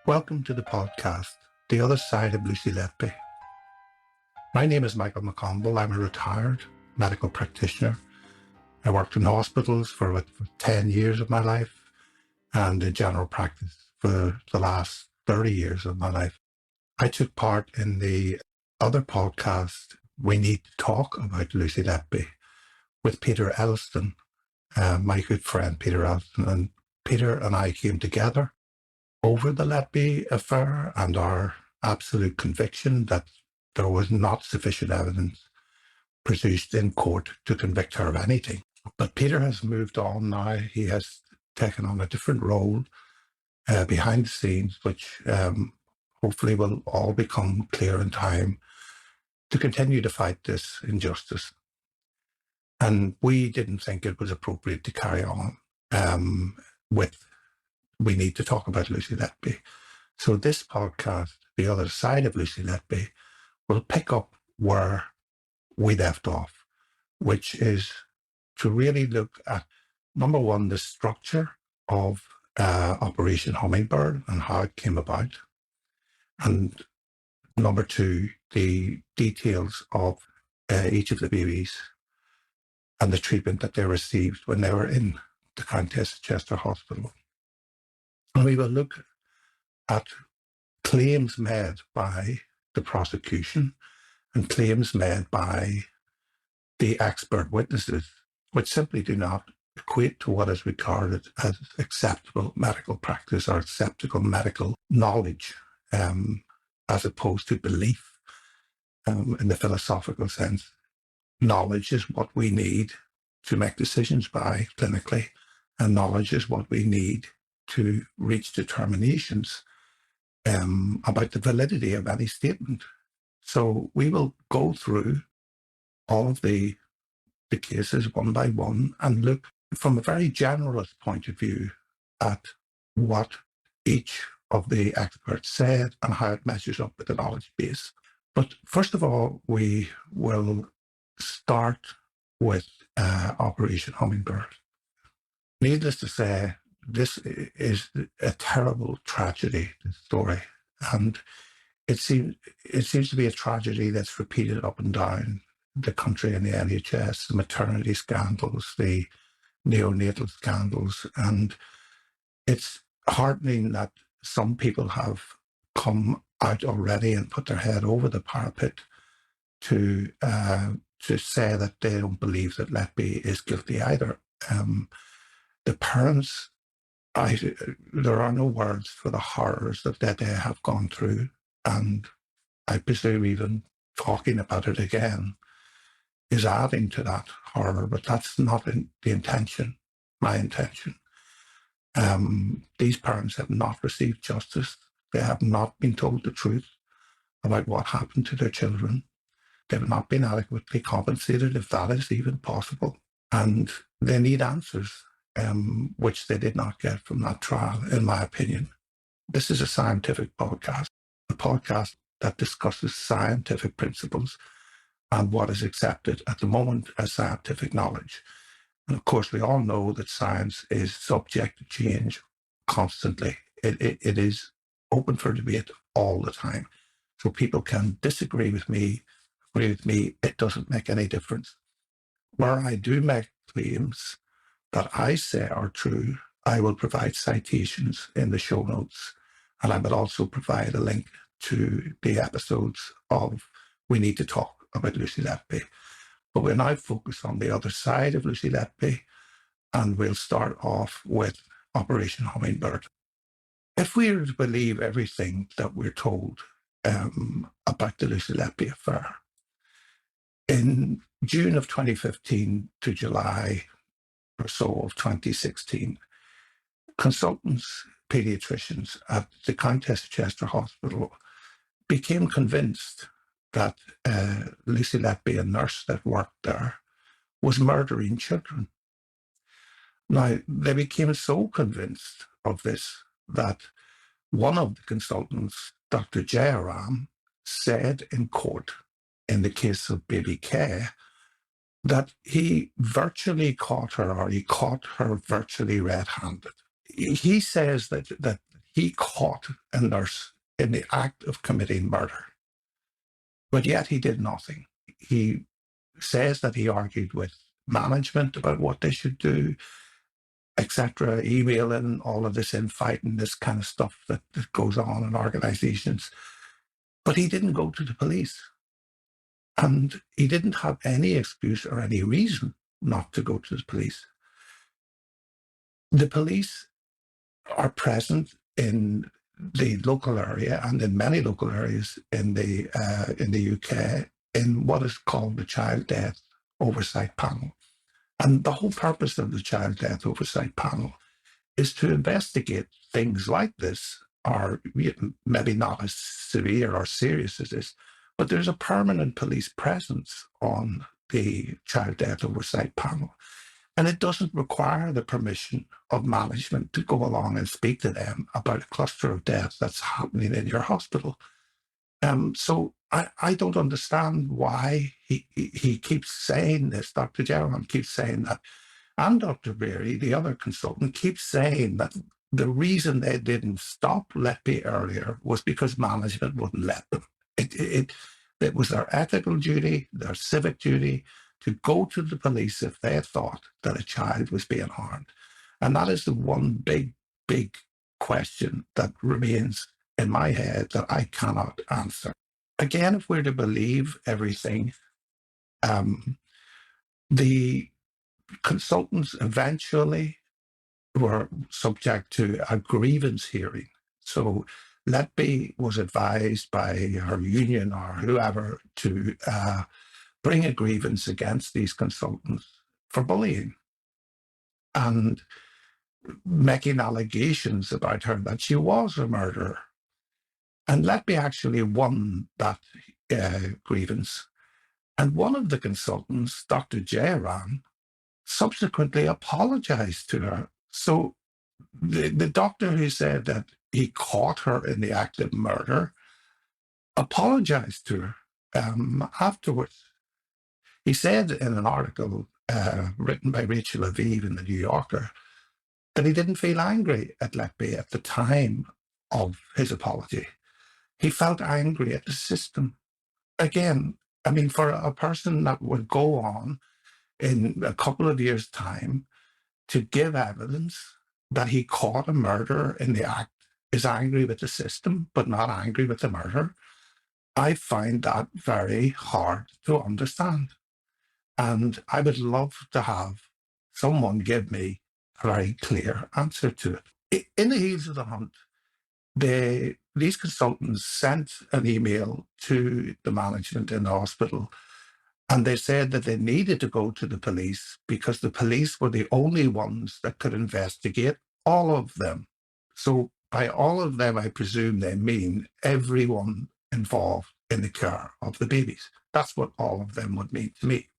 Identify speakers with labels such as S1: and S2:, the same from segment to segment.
S1: Welcome to the podcast, The Other Side of Lucy Letby. My name is Michael McConville. I'm a retired medical practitioner. I worked in hospitals for 10 years of my life and in general practice for the last 30 years of my life. I took part in the other podcast, We Need to Talk About Lucy Letby, with Peter Elliston, my good friend Peter Elliston. And Peter and I came together over the Letby affair and our absolute conviction that there was not sufficient evidence produced in court to convict her of anything. But Peter has moved on now. He has taken on a different role behind the scenes, which hopefully will all become clear in time to continue to fight this injustice. And we didn't think it was appropriate to carry on with We Need to Talk About Lucy Letby. So this podcast, The Other Side of Lucy Letby, will pick up where we left off, which is to really look at, number one, the structure of Operation Hummingbird and how it came about. And number two, the details of each of the babies and the treatment that they received when they were in the Countess of Chester Hospital. And we will look at claims made by the prosecution and claims made by the expert witnesses, which simply do not equate to what is regarded as acceptable medical practice or acceptable medical knowledge, as opposed to belief in the philosophical sense. Knowledge is what we need to make decisions by clinically, and knowledge is what we need to reach determinations about the validity of any statement. So we will go through all of the cases one by one and look from a very generalist point of view at what each of the experts said and how it measures up with the knowledge base. But first of all, we will start with Operation Hummingbird. Needless to say, this is a terrible tragedy, this story. And it seems to be a tragedy that's repeated up and down the country and the NHS, the maternity scandals, the neonatal scandals. And it's heartening that some people have come out already and put their head over the parapet to say that they don't believe that Letby is guilty either. The parents, there are no words for the horrors that they have gone through, and I presume even talking about it again is adding to that horror, but that's not the intention, my intention. These parents have not received justice. They have not been told the truth about what happened to their children. They've not been adequately compensated, if that is even possible. And they need answers, which they did not get from that trial, in my opinion. This is a scientific podcast, a podcast that discusses scientific principles and what is accepted at the moment as scientific knowledge. And of course, we all know that science is subject to change constantly. It is open for debate all the time. So people can disagree with me, agree with me, it doesn't make any difference. Where I do make claims that I say are true, I will provide citations in the show notes, and I will also provide a link to the episodes of We Need to Talk About Lucy Letby. But we're now focused on the other side of Lucy Letby, and we'll start off with Operation Hummingbird. If we are to believe everything that we're told about the Lucy Letby affair, in June of 2015 to July or so of 2016, consultants, paediatricians at the Countess of Chester Hospital became convinced that Lucy Letby, a nurse that worked there, was murdering children. Now, they became so convinced of this that one of the consultants, Dr. Jayaram, said in court, in the case of baby K, that he virtually caught her, or he caught her virtually red-handed. He says that he caught a nurse in the act of committing murder, but yet he did nothing. He says that he argued with management about what they should do, etc., emailing, all of this infighting, this kind of stuff that goes on in organizations. But he didn't go to the police. And he didn't have any excuse or any reason not to go to the police. The police are present in the local area and in many local areas in the UK in what is called the Child Death Oversight Panel. And the whole purpose of the Child Death Oversight Panel is to investigate things like this, or maybe not as severe or serious as this, but there's a permanent police presence on the Child Death Oversight Panel. And it doesn't require the permission of management to go along and speak to them about a cluster of deaths that's happening in your hospital. So I don't understand why he keeps saying this. Dr. Jeron keeps saying that. And Dr. Beery, the other consultant, keeps saying that the reason they didn't stop Letby earlier was because management wouldn't let them. It was their ethical duty, their civic duty, to go to the police if they thought that a child was being harmed. And that is the one big, big question that remains in my head that I cannot answer. Again, if we're to believe everything, the consultants eventually were subject to a grievance hearing. So Letby was advised by her union or whoever to bring a grievance against these consultants for bullying and making allegations about her that she was a murderer. And Letby actually won that grievance. And one of the consultants, Dr. Jeron, subsequently apologized to her. So the doctor who said that he caught her in the act of murder apologized to her afterwards. He said in an article written by Rachel Aviv in the New Yorker that he didn't feel angry at Letby at the time of his apology. He felt angry at the system. Again, I mean, for a person that would go on in a couple of years' time to give evidence that he caught a murderer in the act, is angry with the system, but not angry with the murderer, I find that very hard to understand. And I would love to have someone give me a very clear answer to it. In the heels of the hunt, these consultants sent an email to the management in the hospital, and they said that they needed to go to the police because the police were the only ones that could investigate all of them. So by all of them, I presume they mean everyone involved in the care of the babies. That's what all of them would mean to me.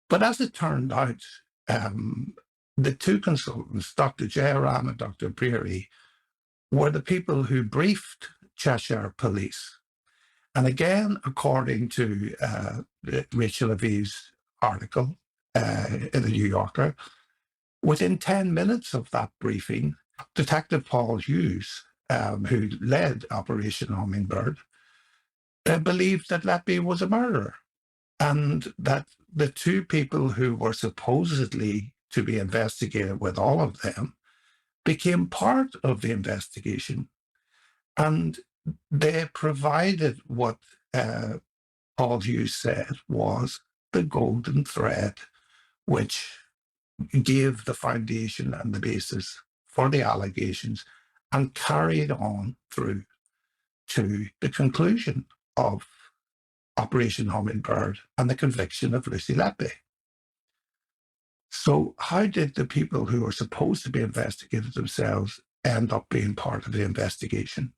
S1: But as it turned out, the two consultants, Dr. Jeron and Dr. Beery, were the people who briefed Cheshire Police. And again, according to Rachel Aviv's article in the New Yorker, within 10 minutes of that briefing, Detective Paul Hughes, who led Operation Hummingbird, believed that Letby was a murderer, and that the two people who were supposedly to be investigated with all of them became part of the investigation. And they provided what Paul Hughes said was the golden thread, which gave the foundation and the basis for the allegations and carried on through to the conclusion of Operation Hummingbird and the conviction of Lucy Letby. So how did the people who were supposed to be investigated themselves end up being part of the investigation?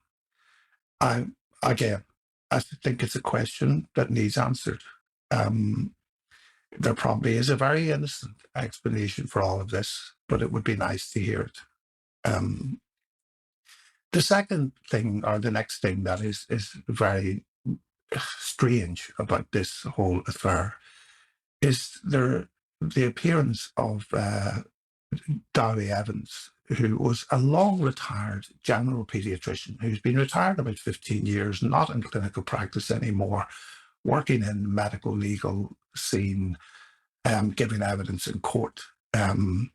S1: Again, I think it's a question that needs answered. There probably is a very innocent explanation for all of this, but it would be nice to hear it. The second thing, or the next thing that is very strange about this whole affair, is the appearance of Dowie Evans, who was a long-retired general paediatrician who's been retired about 15 years, not in clinical practice anymore, working in medical legal scene, giving evidence in court. And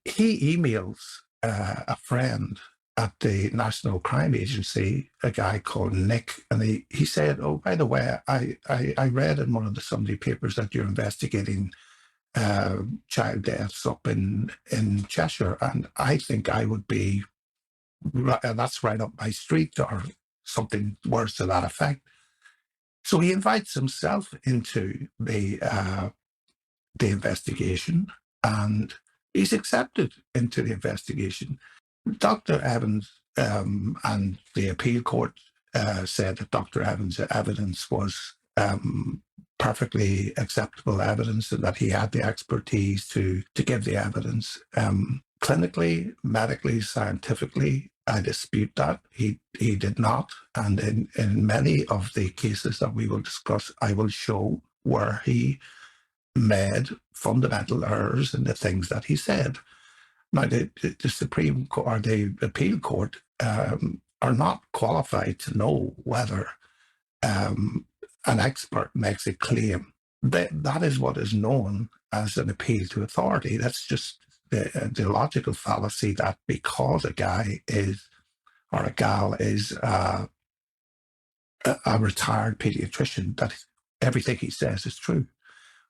S1: he emails a friend at the National Crime Agency, a guy called Nick, and he said, "Oh, by the way, I read in one of the Sunday papers that you're investigating child deaths up in Cheshire, and I think I would be, that's right up my street," or something worse to that effect. So he invites himself into the investigation, and he's accepted into the investigation. Dr. Evans and the appeal court said that Dr. Evans' evidence was perfectly acceptable evidence and that he had the expertise to give the evidence. Clinically, medically, scientifically, I dispute that. He did not. And in many of the cases that we will discuss, I will show where he made fundamental errors in the things that he said. Now, the Supreme Court or the appeal court are not qualified to know whether an expert makes a claim. That is what is known as an appeal to authority. That's just the logical fallacy that because a guy is, or a gal is a retired pediatrician, that everything he says is true.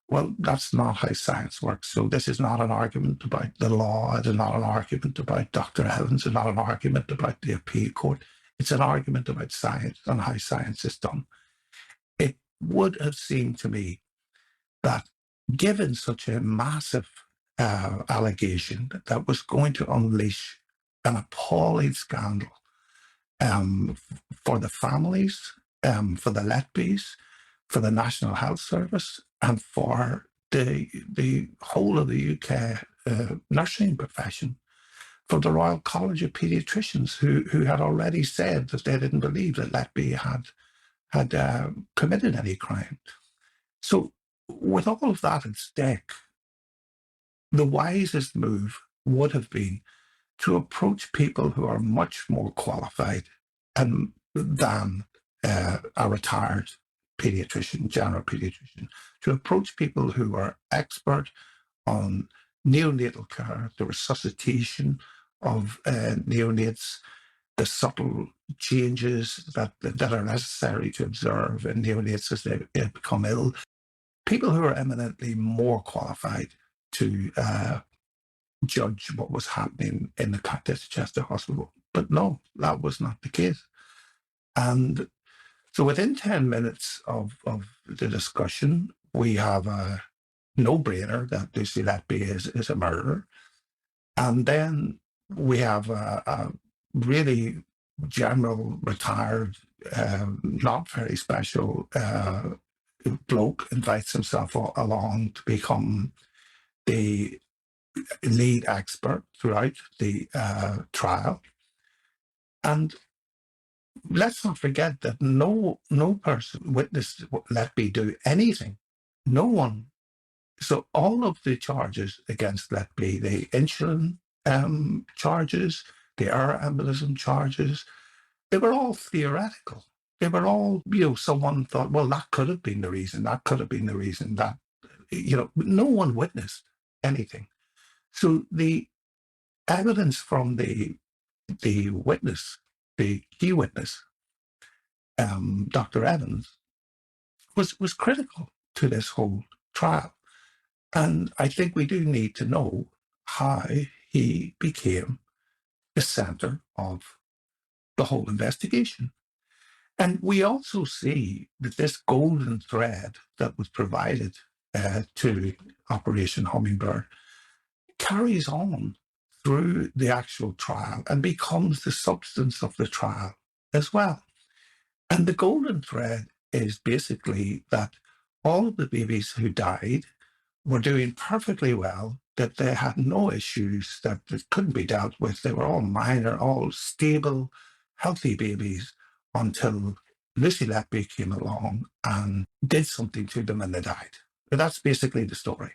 S1: Well, that's not how science works. So this is not an argument about the law. It is not an argument about Dr. Evans. It's not an argument about the appeal court. It's an argument about science and how science is done. It would have seemed to me that given such a massive allegation that was going to unleash an appalling scandal for the families, for the Letbys, for the National Health Service, and for the whole of the UK nursing profession, for the Royal College of Paediatricians, who had already said that they didn't believe that Letby had committed any crime. So with all of that at stake, the wisest move would have been to approach people who are much more qualified than a retired pediatrician, general pediatrician, to approach people who are expert on neonatal care, the resuscitation of neonates, the subtle changes that are necessary to observe in neonates as they become ill. People who are eminently more qualified to judge what was happening in the Chester Hospital. But no, that was not the case. And so within 10 minutes of the discussion, we have a no-brainer that Lucy Letby is a murderer. And then we have a really general, retired, not very special bloke invites himself along to become the lead expert throughout the trial. And let's not forget that no person witnessed Letby do anything. No one. So all of the charges against Letby, the insulin charges, the air embolism charges, they were all theoretical. They were all, someone thought, well, that could have been the reason. That could have been the reason. That, no one witnessed anything. So the evidence from the witness, the key witness, Dr. Evans, was critical to this whole trial. And I think we do need to know how he became the center of the whole investigation. And we also see that this golden thread that was provided to Operation Hummingbird carries on through the actual trial and becomes the substance of the trial as well. And the golden thread is basically that all of the babies who died were doing perfectly well, that they had no issues that couldn't be dealt with. They were all minor, all stable, healthy babies until Lucy Letby came along and did something to them and they died. But that's basically the story.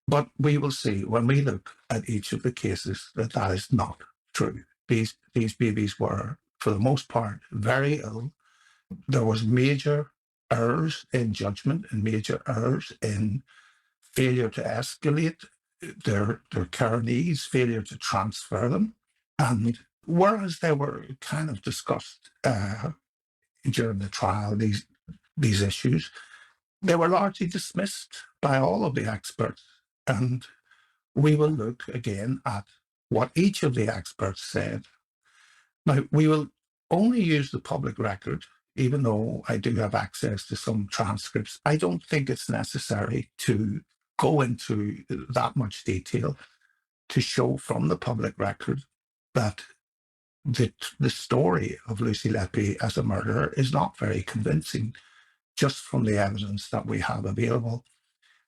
S1: But we will see when we look at each of the cases that that is not true. These babies were, for the most part, very ill. There was major errors in judgment and major errors in failure to escalate their care needs, failure to transfer them. And whereas they were kind of discussed during the trial, these issues, they were largely dismissed by all of the experts. And we will look again at what each of the experts said. Now, we will only use the public record, even though I do have access to some transcripts. I don't think it's necessary to go into that much detail to show from the public record that the story of Lucy Letby as a murderer is not very convincing, just from the evidence that we have available,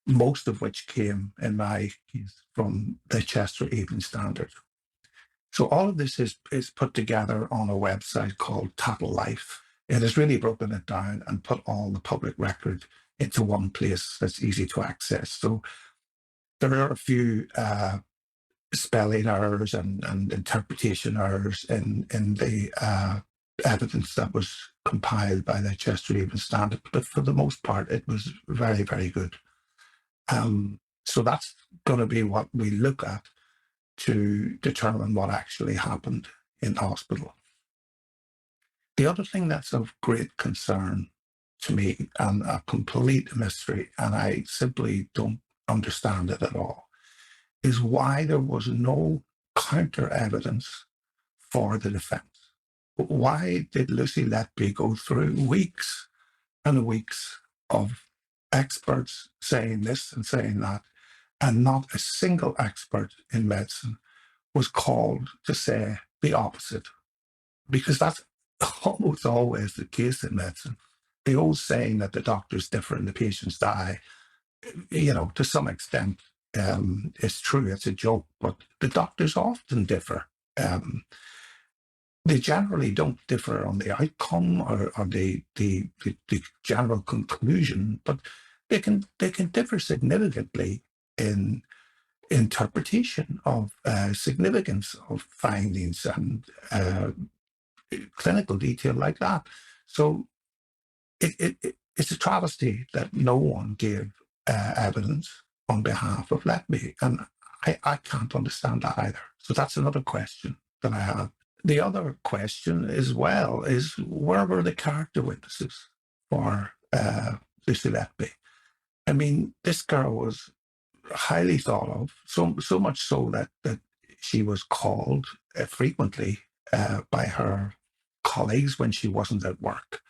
S1: most of which came, in my case, from the Chester Evening Standard. So all of this is put together on a website called Tattle Life. It has really broken it down and put all the public record into one place that's easy to access. So there are a few spelling errors and interpretation errors in the evidence that was compiled by the Chester Evening Standard, but for the most part, it was very, very good. So that's going to be what we look at to determine what actually happened in hospital. The other thing that's of great concern to me and a complete mystery, and I simply don't understand it at all, is why there was no counter evidence for the defense. Why did Lucy Letby go through weeks and weeks of experts saying this and saying that, and not a single expert in medicine was called to say the opposite? Because that's almost always the case in medicine. The old saying that the doctors differ and the patients die, to some extent, it's true, it's a joke, but the doctors often differ. They generally don't differ on the outcome or the general conclusion, but they can differ significantly in interpretation of significance of findings and clinical detail like that. So it's a travesty that no one gave evidence on behalf of Letby, and I can't understand that either. So that's another question that I have. The other question as well is, where were the character witnesses for Lucy Letby? I mean, this girl was highly thought of, so much so that she was called frequently by her colleagues when she wasn't at work,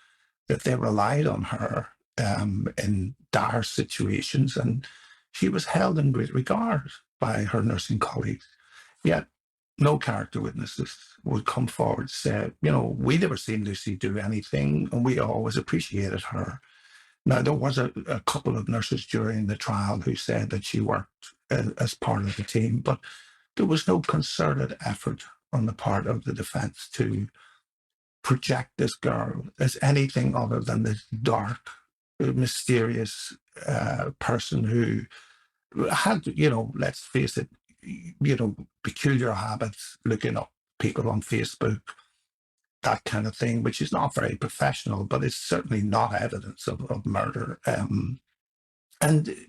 S1: that they relied on her in dire situations, and she was held in great regard by her nursing colleagues. Yet no character witnesses would come forward to say, we never seen Lucy do anything, and we always appreciated her. Now, there was a couple of nurses during the trial who said that she worked as part of the team, but there was no concerted effort on the part of the defense to project this girl as anything other than this dark, mysterious person who had, let's face it, peculiar habits, looking up people on Facebook, that kind of thing, which is not very professional, but it's certainly not evidence of murder. And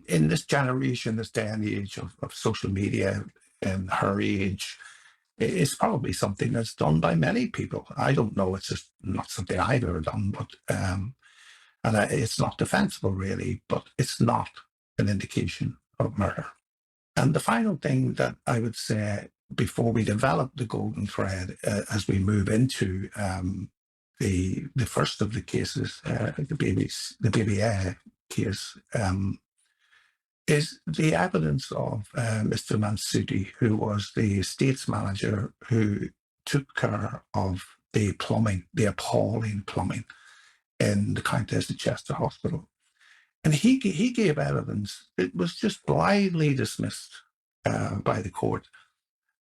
S1: in this generation, this day and age of social media, and her age, it's probably something that's done by many people. I don't know. It's just not something I've ever done, but it's not defensible really, but it's not an indication of murder. And the final thing that I would say before we develop the golden thread as we move into the first of the cases, the baby A case, is the evidence of Mr. Mansuti, who was the estates manager who took care of the plumbing, the appalling plumbing in the Countess of Chester Hospital. And he gave evidence. It was just blindly dismissed by the court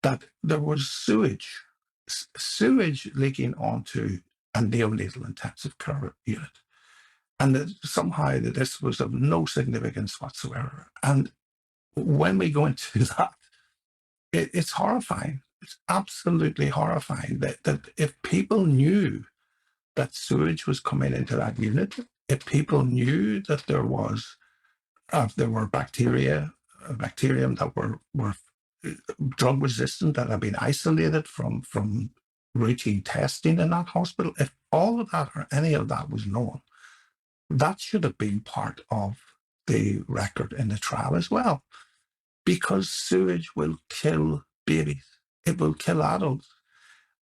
S1: that there was sewage leaking onto a neonatal intensive care unit, and that somehow that this was of no significance whatsoever. And when we go into that, it's horrifying. It's absolutely horrifying that if people knew that sewage was coming into that unit, if people knew that there were bacterium that were drug resistant, that had been isolated from routine testing in that hospital, if all of that or any of that was known, that should have been part of the record in the trial as well, because sewage will kill babies. It will kill adults.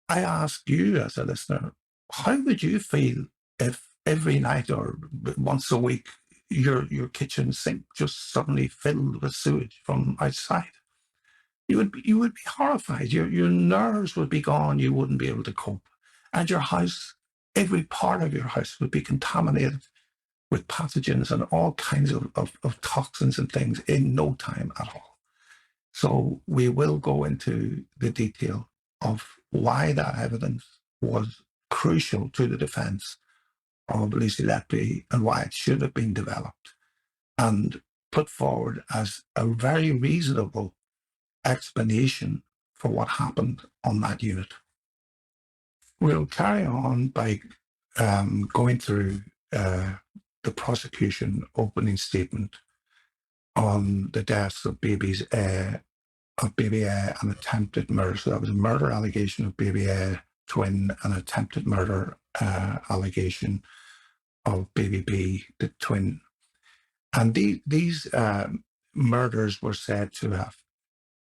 S1: I ask you as a listener, how would you feel if every night or once a week your kitchen sink just suddenly filled with sewage from outside? You would be horrified. Your nerves would be gone. You wouldn't be able to cope, and your house, every part of your house, would be contaminated with pathogens and all kinds of toxins and things in no time at all. So we will go into the detail of why that evidence was crucial to the defence of Lucy Letby and why it should have been developed and put forward as a very reasonable explanation for what happened on that unit. We'll carry on by going through the prosecution opening statement on the deaths of baby A and attempted murder. So that was a murder allegation of baby A twin, and attempted murder allegation of baby B, the twin. And these murders were said to have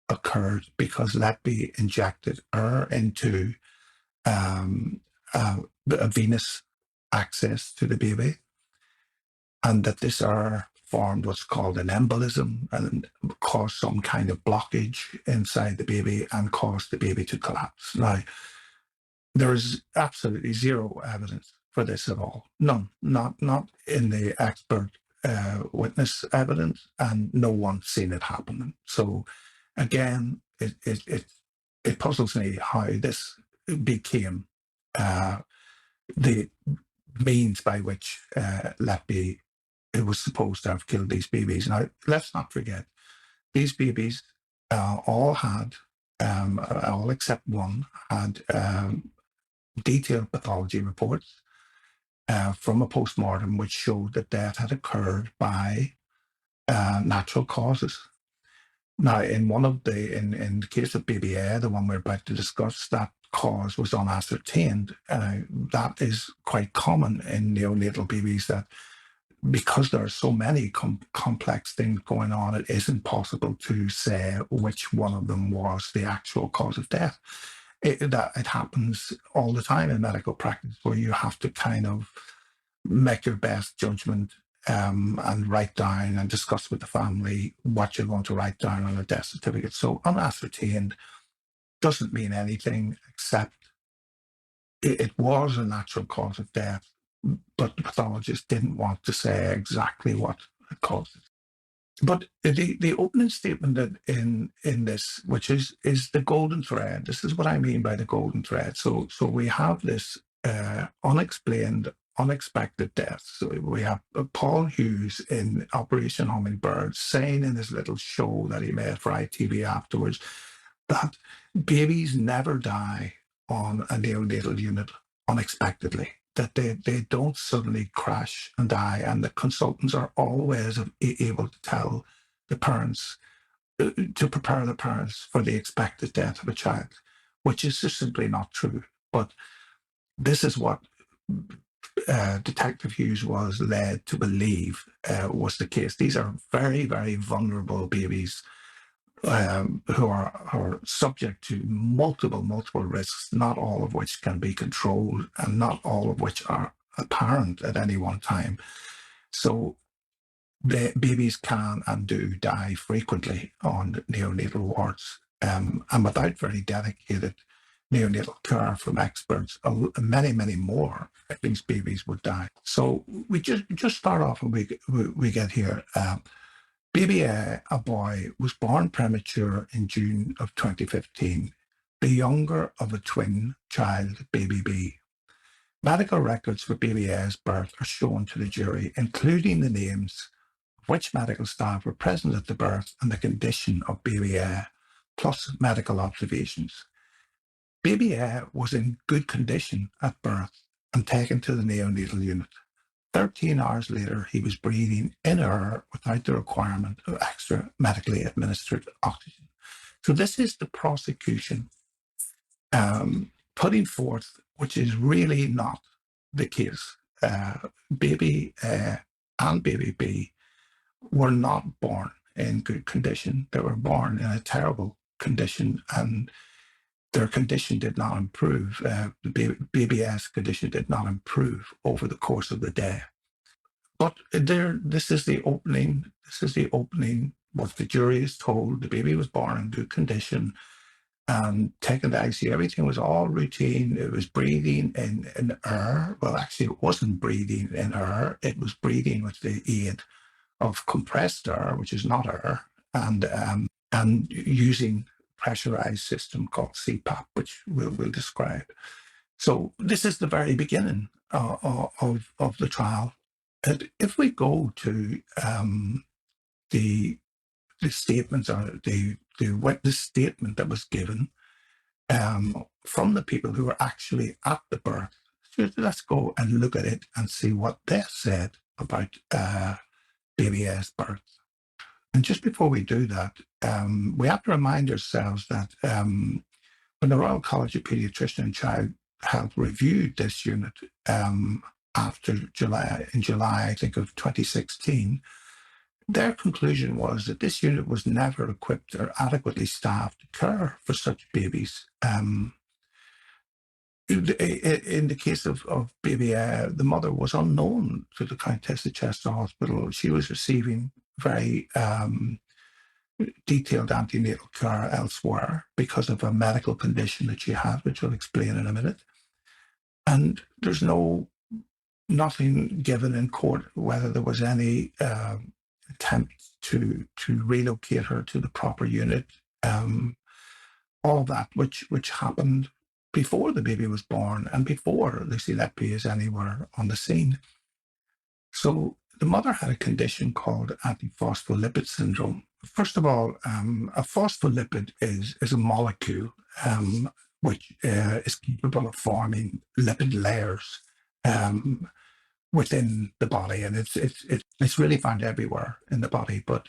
S1: occurred because Letby injected air into a venous access to the baby, and that this air formed what's called an embolism and caused some kind of blockage inside the baby and caused the baby to collapse. Now, there is absolutely zero evidence for this at all. None, not in the expert witness evidence, and no one's seen it happen. So again, it puzzles me how this became the means by which Letby was supposed to have killed these babies. Now, let's not forget, these babies all had, all except one, had detailed pathology reports from a postmortem which showed that death had occurred by natural causes. Now, in the case of baby A, the one we're about to discuss, that cause was unascertained. That is quite common in neonatal babies, that because there are so many complex things going on, it isn't possible to say which one of them was the actual cause of death. It happens all the time in medical practice, where you have to kind of make your best judgment and write down and discuss with the family what you're going to write down on a death certificate. So unascertained doesn't mean anything, except it was a natural cause of death, but the pathologist didn't want to say exactly what caused it. But the opening statement in this, which is the golden thread, this is what I mean by the golden thread. So we have this unexplained, unexpected death. So we have Paul Hughes in Operation Hummingbird saying in this little show that he made for ITV afterwards that babies never die on a neonatal unit unexpectedly, that they don't suddenly crash and die, and the consultants are always able to tell the parents, to prepare the parents for the expected death of a child, which is just simply not true. But this is what Detective Hughes was led to believe was the case. These are very, very vulnerable babies who are subject to multiple risks, not all of which can be controlled and not all of which are apparent at any one time. So the babies can and do die frequently on neonatal wards, and without very dedicated neonatal care from experts, many more of these babies would die. So we just start off and we get here. Baby A, a boy, was born premature in June of 2015, the younger of a twin child, baby B. Medical records for baby A's birth are shown to the jury, including the names which medical staff were present at the birth and the condition of baby A, plus medical observations. Baby A was in good condition at birth and taken to the neonatal unit. 13 hours later, he was breathing in air without the requirement of extra medically administered oxygen. So this is the prosecution putting forth, which is really not the case. Baby A and baby B were not born in good condition. They were born in a terrible condition, and their condition did not improve. Baby A's condition did not improve over the course of the day. But this is the opening. This is the opening. What the jury is told: the baby was born in good condition and taken to ICU. Everything was all routine. It was breathing in air. Well, actually, it wasn't breathing in air. It was breathing with the aid of compressed air, which is not air, and using pressurized system called CPAP, which we'll describe. So this is the very beginning of the trial. And if we go to the statements or the witness statement that was given from the people who were actually at the birth, so let's go and look at it and see what they said about baby A's birth. And just before we do that, we have to remind ourselves that when the Royal College of Paediatrician and Child Health reviewed this unit after July, I think, of 2016, their conclusion was that this unit was never equipped or adequately staffed to care for such babies. In the case of baby A, the mother was unknown to the Countess of Chester Hospital. She was receiving very detailed antenatal care elsewhere because of a medical condition that she had, which I'll explain in a minute. And there's nothing given in court whether there was any attempt to relocate her to the proper unit. All that which happened before the baby was born and before Lucy Letby is anywhere on the scene. So the mother had a condition called antiphospholipid syndrome. First of all, a phospholipid is a molecule which is capable of forming lipid layers within the body, and it's really found everywhere in the body. But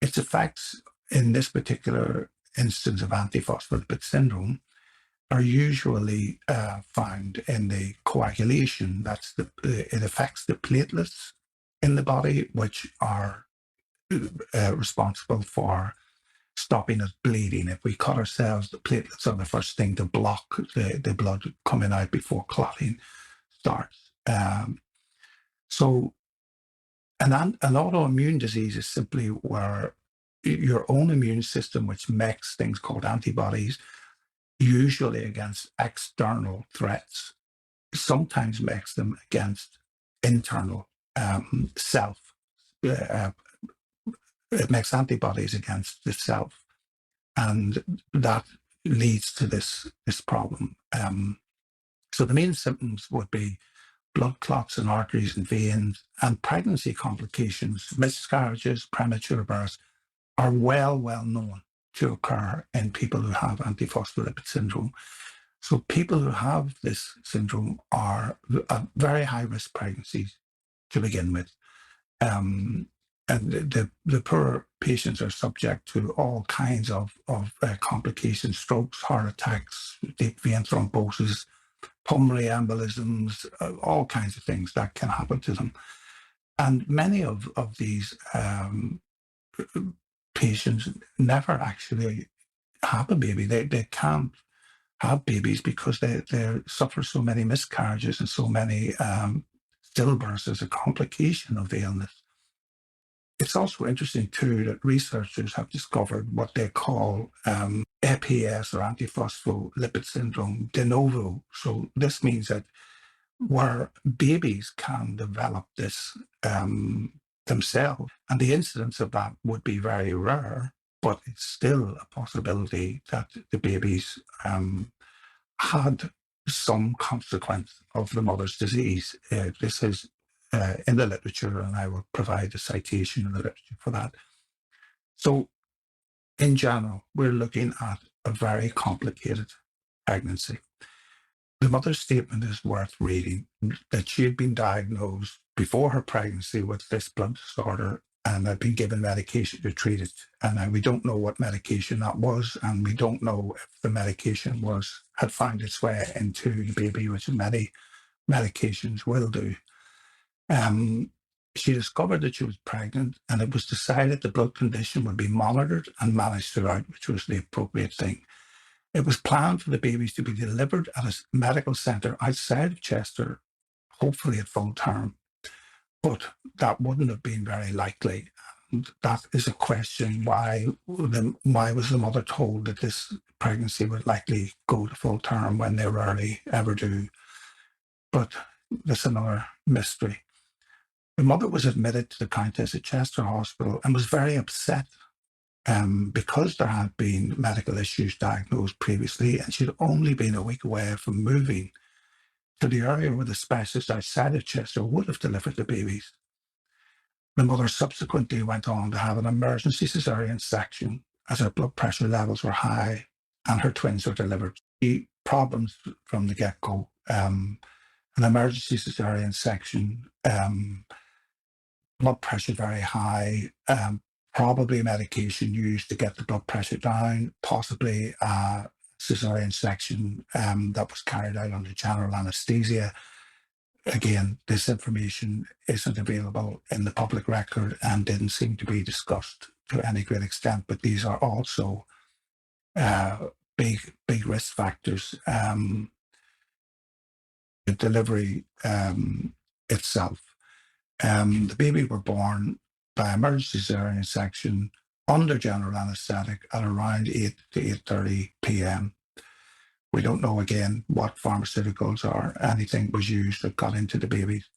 S1: its effects in this particular instance of antiphospholipid syndrome are usually found in the coagulation. It affects the platelets in the body, which are responsible for stopping us bleeding. If we cut ourselves, the platelets are the first thing to block the blood coming out before clotting starts. So an autoimmune disease is simply where your own immune system, which makes things called antibodies, usually against external threats, sometimes makes them against internal self. It makes antibodies against the self, and that leads to this problem. So the main symptoms would be blood clots in arteries and veins, and pregnancy complications, miscarriages, premature births are well known to occur in people who have antiphospholipid syndrome. So people who have this syndrome are at very high risk pregnancies to begin with. And the poor patients are subject to all kinds of complications: strokes, heart attacks, deep vein thrombosis, pulmonary embolisms, all kinds of things that can happen to them. And many of these patients never actually have a baby. They can't have babies because they suffer so many miscarriages and so many stillbirths as a complication of the illness. It's also interesting too that researchers have discovered what they call APS, or antiphospholipid syndrome, de novo. So this means that where babies can develop this themselves, and the incidence of that would be very rare, but it's still a possibility that the babies had some consequence of the mother's disease. This is in the literature, and I will provide a citation in the literature for that. So in general, we're looking at a very complicated pregnancy. The mother's statement is worth reading, that she had been diagnosed before her pregnancy with this blood disorder and had been given medication to treat it. And we don't know what medication that was, and we don't know if the medication had found its way into the baby, which many medications will do. She discovered that she was pregnant, and it was decided the blood condition would be monitored and managed throughout, which was the appropriate thing. It was planned for the babies to be delivered at a medical centre outside of Chester, hopefully at full term, but that wouldn't have been very likely. And that is a question: why was the mother told that this pregnancy would likely go to full term when they rarely ever do? But that's another mystery. The mother was admitted to the Countess at Chester Hospital and was very upset because there had been medical issues diagnosed previously, and she'd only been a week away from moving to the area where the specialist outside of Chester would have delivered the babies. The mother subsequently went on to have an emergency cesarean section as her blood pressure levels were high and her twins were delivered. She problems from the get-go. An emergency cesarean section, blood pressure very high, probably medication used to get the blood pressure down, possibly a cesarean section that was carried out under general anesthesia. Again, this information isn't available in the public record and didn't seem to be discussed to any great extent, but these are also big risk factors. The delivery itself. The baby were born by emergency cesarean section under general anaesthetic at around 8 to 8:30 p.m. We don't know, again, what pharmaceuticals or anything was used that got into the babies.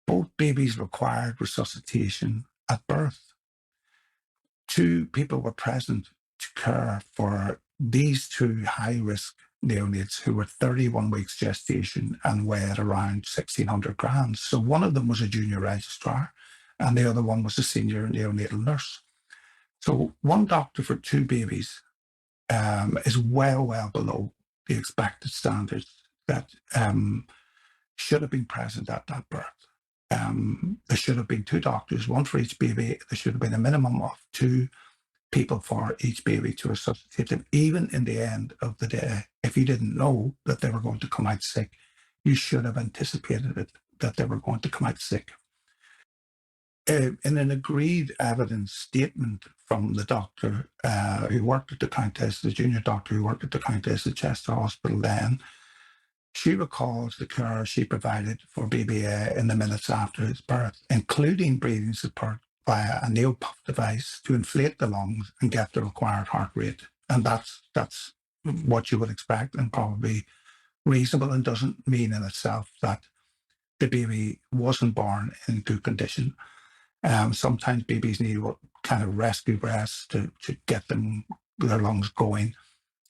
S1: Both babies required resuscitation at birth. 2 people were present to care for these 2 high-risk neonates who were 31 weeks gestation and weighed around 1,600 grams. So one of them was a junior registrar and the other one was a senior neonatal nurse. So one doctor for 2 babies is well below the expected standards that should have been present at that birth. There should have been 2 doctors, one for each baby. There should have been a minimum of 2 people for each baby to resuscitate them. Even in the end of the day, if you didn't know that they were going to come out sick, you should have anticipated it, that they were going to come out sick. In an agreed evidence statement from the doctor who worked at the Countess, the junior doctor who worked at the Countess at Chester Hospital then, she recalls the care she provided for baby A in the minutes after his birth, including breathing support via a nail puff device to inflate the lungs and get the required heart rate. And that's what you would expect and probably reasonable, and doesn't mean in itself that the baby wasn't born in good condition. Sometimes babies need what kind of rescue breaths to get their lungs going,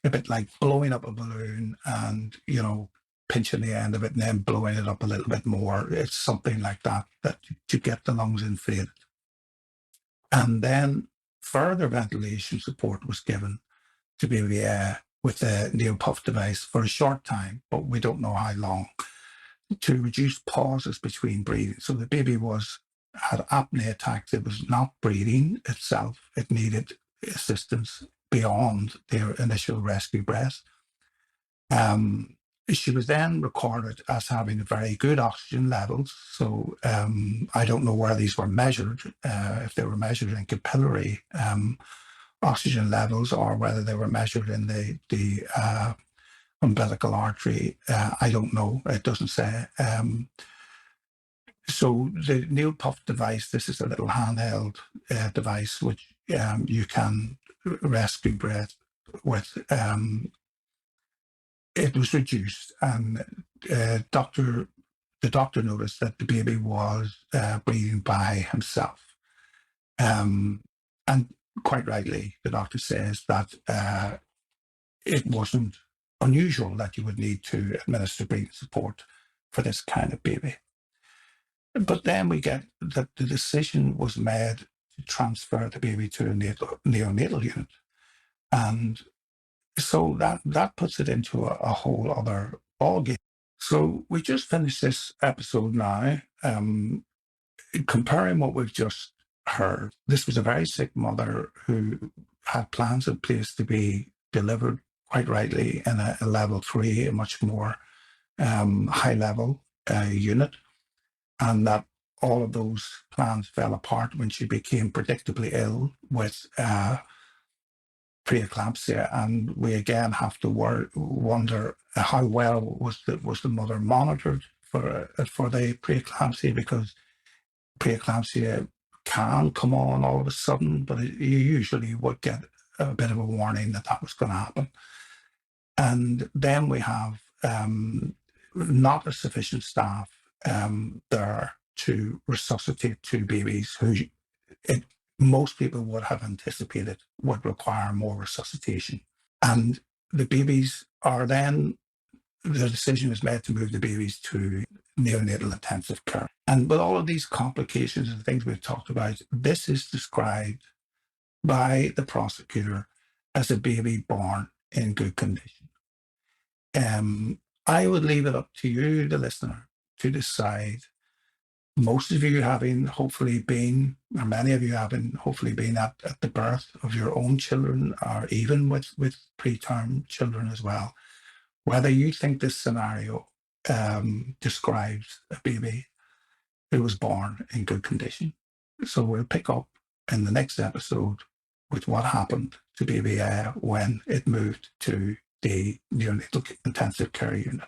S1: a bit like blowing up a balloon and, pinching the end of it and then blowing it up a little bit more. It's something like that to get the lungs inflated. And then further ventilation support was given to baby with a nail puff device for a short time, but we don't know how long, to reduce pauses between breathing. So the baby had apnea attacks. It was not breathing itself. It needed assistance beyond their initial rescue breath. She was then recorded as having very good oxygen levels. So I don't know where these were measured, if they were measured in capillary oxygen levels or whether they were measured in the umbilical artery. I don't know. It doesn't say. So the nail puff device, this is a little handheld device which you can rescue breath with. It was reduced, and the doctor noticed that the baby was breathing by himself. And quite rightly, the doctor says that it wasn't unusual that you would need to administer breathing support for this kind of baby. But then we get that the decision was made to transfer the baby to a neonatal unit. And so that puts it into a whole other ballgame. So we just finished this episode now, comparing what we've just heard. This was a very sick mother who had plans in place to be delivered quite rightly in a level 3, a much more high level unit, and that all of those plans fell apart when she became predictably ill with preeclampsia. And we again have to wonder how well was the mother monitored for the preeclampsia, because preeclampsia can come on all of a sudden, but you usually would get a bit of a warning that was going to happen. And then we have not a sufficient staff there to resuscitate two babies who most people would have anticipated would require more resuscitation. And the babies are then, the decision is made to move the babies to neonatal intensive care. And with all of these complications and things we've talked about, this is described by the prosecutor as a baby born in good condition. I would leave it up to you, the listener, to decide. Most of you having hopefully been, or many of you having hopefully been at the birth of your own children, or even with preterm children as well, whether you think this scenario describes a baby who was born in good condition. So we'll pick up in the next episode with what happened to baby when it moved to the neonatal intensive care unit.